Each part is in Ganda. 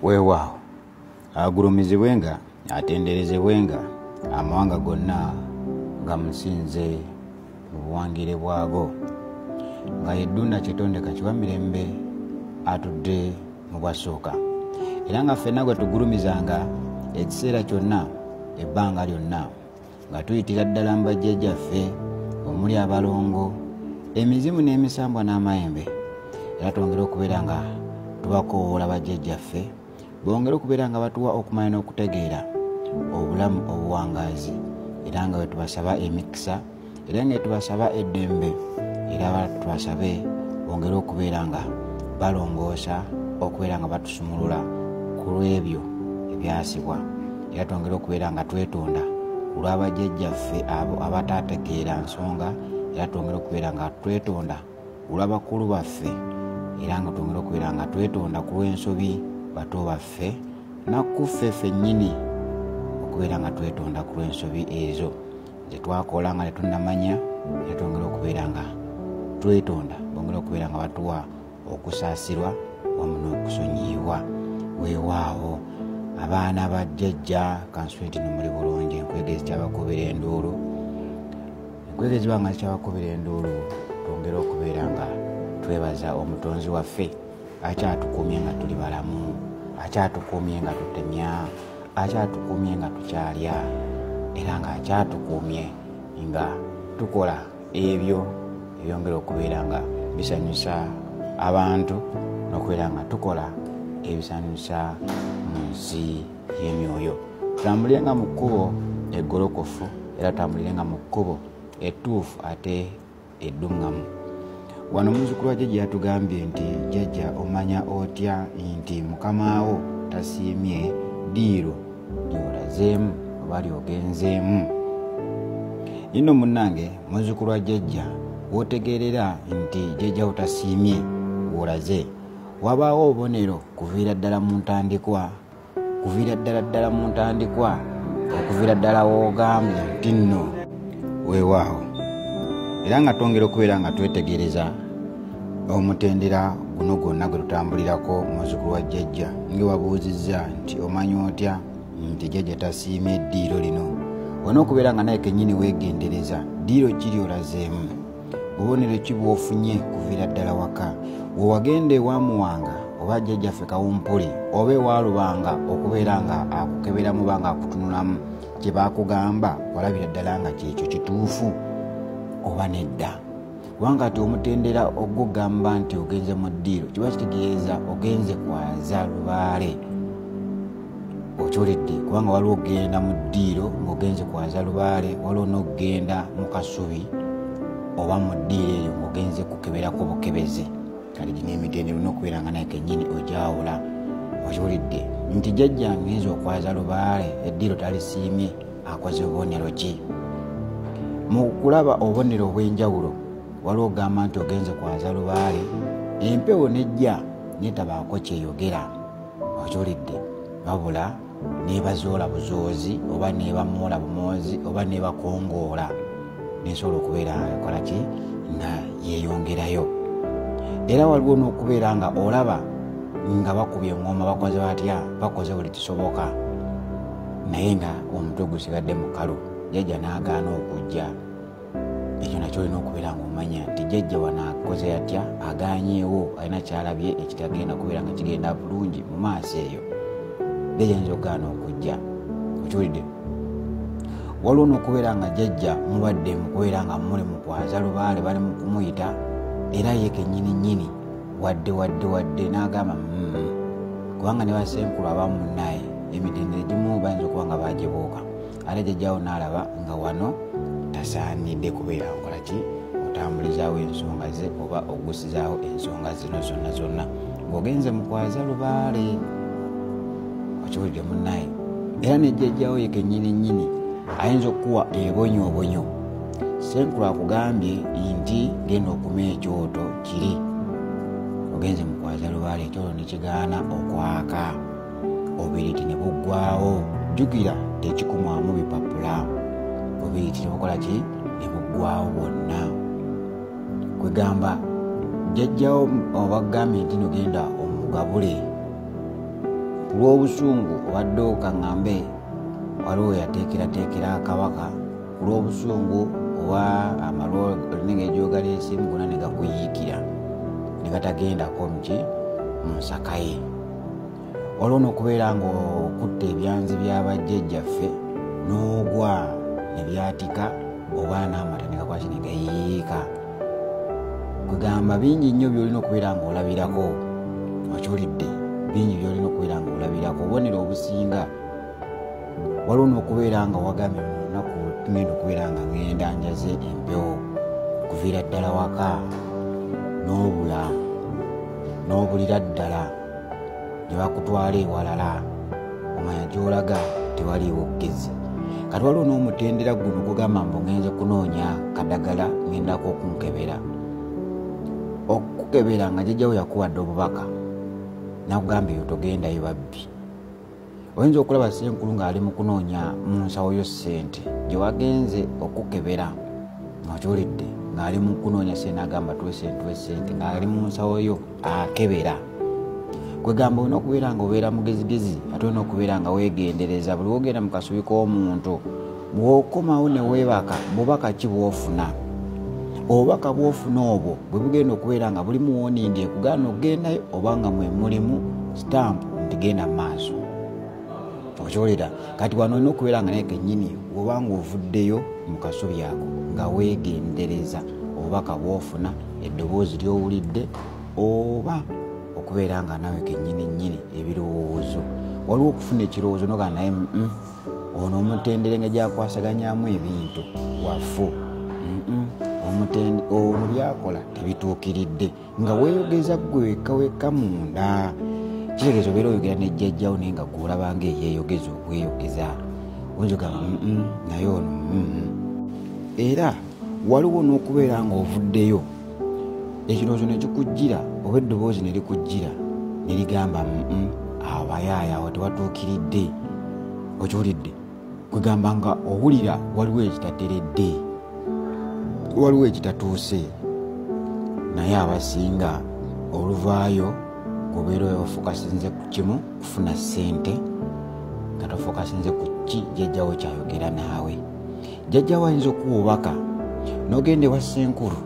Weewaawo agulumizibwenga atenderezebwenga amawanga gonna gamusinze mu buwangire bwago nga Yeddunda Kitonde Kakiwa Mirembe atudde mu bwasooka era nga ffenna gwe tugulumizanga ekiseera kyonna ebbanga lyonna nga tuyitira ddala mu bajjajjaffe omuli abalongo emizimu n'emisambwa n'amayembe era twongere okubeera nga tubakoowoola bajjajjaffe bongere okubeera nga batuwa okumanya n'okutegeera obulamu obuwangaazi era nga tubasaba emikisa era nga tubasaba eddembe era tubasabe bongere okubeera nga balongoosa okubeera nga batusumulula ku lw'ebyo ebyasibwa era twongere okubeera nga twetonda ku lw'abajjajjaffe abo abataategeera nsonga era twongere okubeera nga twetonda ku lw'abakulu baffe era nga twongere okubeera nga twetonda ku lw'ensobi bato baffe nakuffe ffennyini okubeera nga twetonda ku lw'ensobi ezo zetwakola nga tetunnamanya era twongere okubeera nga twetonda bongere okubeera nga batuwa okusaasirwa wamu n'okusonyiyibwa. Weewaawo abaana bajjajja kanswenti nomuli bulungi enkwegezi kyabakubira enduulu enkwegezi banga zikyabakubira enduulu twongere okubeera nga twebaza omutonzi waffe akyatukumye nga tuli balamu akyatukumye nga tutemya akyatukumye nga tukyalya era nga akyatukumye nga tukola ebyo ebyongera okubeera nga bisanyusa abantu n'okubeera nga tukola ebisanyusa mu nsi y'emyoyo. Tutambulirenga mu kkubo eggolokofu era tutambulirenga mu kkubo ettuufu ate edduŋŋamu. Wano muzzukulu wa jjajja yatugambye nti jjajja omanya otya nti mukama wo tasiimye ddiiro ly'olazeemu oba lyogenzeemu. Nno munnange muzzukulu wa jjajja w'otegeerera nti jjajja wo tasiimye w'olaze wabaawo obubonero kuviira ddala mu ntandikwa kuviira ddala mu ntandikwa okuviira ddala w'ogambye nti nno weewaawo era nga twongera okubeera nga twetegereza omutendera guno gwonna gwe tutambulirako muzzukulu wa jjajja ngewabuuzizza nti omanyi otya nti jjajja tasiimye eddiiro lino olina okubeera nga naye kennyini weegendereza ddiiro ki ly'olazeemu bubonero ki bw'ofunye kuviira ddala waka wewagenda ewa Muwanga oba jjajjaffe Kawumpuli oba ewaalubanga okubeera nga akukeberamu banga akutunulamu kye baakugamba walabira ddala nga kyekyo kituufu oba nedda kubanga ati omutendera ogugamba nti ogenze mu ddiiro kiba kitegeeza ogenze kwaza lubaale okyoledde kubanga waliwo ogenda mu ddiiro ng'ogenze kwaza lubaale waliwo n'okugenda mu kasubi oba mu ddiiro eyo ng'ogenze kukeberako bukebezi kale gino emitendera n'okubeera nga naye kennyini ogyawula okyoledde nti jjajja ngenze okwaza lubaale eddiiro talisiimye akoze obubonero ki mu kulaba obubonero obw'enjawulo waliwo ogamba nti ogenze kwaza lubaale empewo nejja netabaako kyeyogera okyoledde wabula nebazoola buzoozi oba nebamoola bumoozi oba nebakongoola nesobola okubeera ekola ki nga yeyongerayo era waliwo n'okubeera nga olaba nga bakubye engoma bakoze batya bakoze buli kisoboka naye nga omutwe gusigadde mukalu jjajja n'agaana okujja ekyo nakyo olina okubeera nga omanya nti jjajja wano akoze atya agaanyeewo alina kyalabye ekitagenda kubeera nga kigenda bulungi mu maaso eyo jjajja yinza okugaana okujja okiwulidde waliwo n'okubeera nga jjajja mubadde mu kubeera nga muli mu kwaza lubaale bali mu kumuyita era ye kennyini wadde n'agamba kubanga ne basenkulu abamu munnaye emitendera egimu bayinza okuba nga bagibuuka ate jjajjawo n'alaba nga wano tasaanidde kubeera okola ki otambulizaawo ensonga ze oba ogusizaawo ensonga zino zonna ng'ogenze mu kwaza lubaale okiwulidde munnaye era ne jjajjawo ye kennyini ayinza okukuwa ebonyobonyo senkulu akugambye nti genda okuma ekyoto kiri ogenze mu kwaza lubaale ekyoto ne kigaana okwaka obubiriti ne buggwaawo jjukira tekikumwamu bipapula obubiriti ne bukola ki ne buggwaawo bwonna kwegamba jjajjawo obagambye nti nogenda omugabule ku lw'obusungu obadde okaŋŋambe waliwo yateekerateekera akabaka ku lw'obusungu oba amalwa olina egyogaleesimu gona ne gakuyiikira ne gatagendako mu nsaka ye. Waliwo n'okubeera ng'okutta ebyanzi by'abajjajjaffe n'ogwa ne byatika oba n'amata ne gakwaki ne gayiika. Kugamba bingi nnyo by'olina okubeera ng'olabirako, okiwulidde, bingi by'olina okubeera ng'olabirako. Obubonero obusinga waliwo n'okubeera nga wagambye mu lunaku ngenda okubeera nga ngenda njaze empewo kuviira ddala waka n'obulira ddala ne bakutwala ewalala omanya gy'olaga tewaliiwo ggezi. Kati waliwo n'omutendera guno gugamba mbu ngenze kunoonya kadagala ngendako okunkebera. Okukebera nga jjajjawo yakuwadde obubaka nakugamba eyo togendayo babbi. Oyinza okulaba Ssenkulu ng'ali mu kunoonya mu nsawo yo ssente gye wagenze okukebera ng'okiwulidde, ng'ali mu kunoonya ssente n'agamba tuwe ssente ng'ali mu nsawo yo akebera. Kwegamba olina okubeera ng'obeera mugezigezi ate olina okubeera nga weegendereza buli wogenda mu kasubi k'omuntu bw'okomawo ne weebaka bubaka ki bw'ofuna. Obubaka bw'ofuna obwo bwe bugenda okubeera nga bulimu wonindi ekugaana okugendayo oba nga mwe mulimu sitampu nti genda mu maaso. Okiwulira kati wano olina okubeera nga naye kennyini bw'oba ng'ovuddeyo mu kasubi ako nga weegendereza obubaka bw'ofuna, eddoboozi ly'owulidde oba okubeera nga nawe kennyini ebirowoozo. Waliwo okufuna ekirowoozo nogaa naye ono omutendere nga gyakwasaganyamu ebintu wafu ono byakola tebituukiridde nga weeyogeza gwe wekka munda. Kitegeeza obeera oyogera ne jjajjawo naye nga gw'olaba ng'eyeeyogeza okweyogeza oyinza naye ono era waliwo n'okubeera ng'ovuddeyo ekirowoozo ne kikujjira oba eddoboozi ne likujjira ne ligamba abayaaya awo tewatuukiridde. Okiwulidde kwegamba nga owulira waliwo ekitateredde, waliwo ekitatuuse, naye abasinga oluvaayo gobeera ofukasinze ku kimu kufuna ssente nga tofukasinze ku ki jjajjawo kyayogera naawe. Jjajjawo ayinza okuwubaka n'ogenda ewa Ssenkulu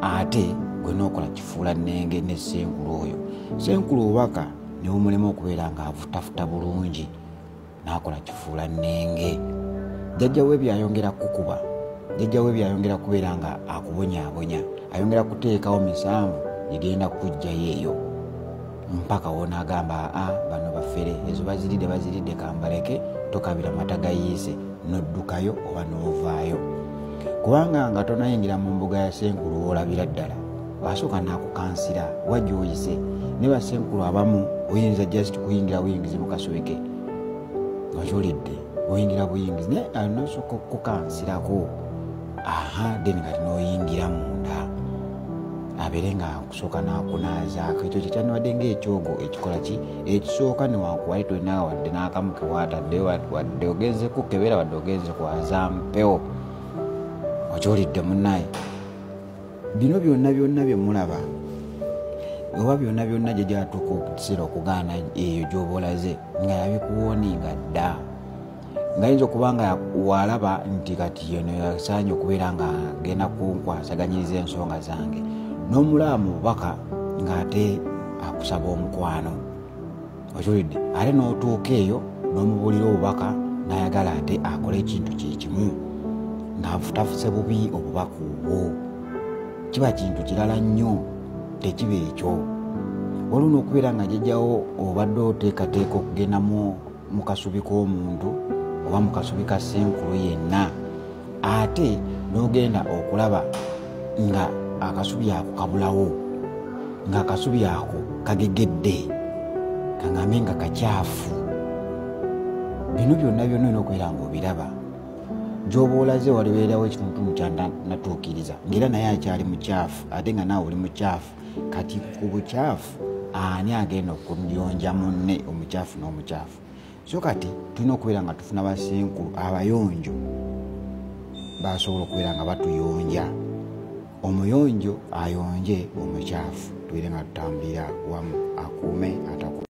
ate gwe n'okola kifuula nnenge ne Ssenkulu oyo. Ssenkulu obubaka ne bumulema okubeera ng'avutafuta bulungi n'akola kifuula nnenge. Jjajjawe byayongera kukuba, jjajjawe byayongera kubeera nga akubonyaabonya, ayongera kuteekawo misanvu gigenda kujjayo eyo mpaka wonaagamba bano bafere ezo baziridde kambaleke tokabira mata gayiise noddukayo oba n'ovaayo. Kubanga nga tonayingira mu mbuga ya Ssenkulu olabira ddala wasooka n'akukansira wajja oyise ne Bassenkulu abamu oyinza just kuyingira buyingizi mu kasubi ke okiwulidde oyingira buyingizi naye alinaosooka okukansirako then nga tinooyingira munda abeere nga kusooka n'akunaazaako. Ekyo kyekyandiwadde ng'ekyogo ekikola ki ekisooka newankubali tolina wadde n'akamu ke waataddeyo wadde ogenze kukebera wadde ogenze kwaza mpewo. Okiwulidde munnaye bino byonna bye mulaba oba byonna gye gyatuuka okukiseera okugaana eyo gy'oba olaze nga yabikuwooninga dda ng'ayinza okuba nga walaba nti kati yeno yasaanye okubeera nga agenda kunkwasaganyiriza ensonga zange n'omulaba mu bubaka ng'ate akusaba omukwano. Okiwulidde ate n'otuuka eyo n'omubuulira obubaka n'ayagala ate akole ekintu kye kimu ng'afutafuse bubi obubaka obwo. Kiba kintu kirala nnyo tekiba ekyo. Waliwo n'okubeera nga jjajjawo obadde oteekateeka okugenda mu kasubi k'omuntu oba mu kasubi ka Ssenkulu yenna ate n'ogenda okulaba nga akasubi ako kabulawo nga akasubi ako kagegedde kaŋŋambe nga kakyafu. Bino byonna olina okubeera ng'obiraba gy'oba olaze walibeerawo ekitundutundu kyanatuukiriza ng'era naye akyali mukyafu ate nga naawe oli mukyafu. Kati ku bukyafu ani agenda okuyonja munne omukyafu n'omukyafu? So kati tulina okubeera nga tufuna Bassenkulu abayonjo basobola okubeera nga batuyonja. Omuyonjo ayonje omukyafu tubeere nga tutambulira wamu akuume ate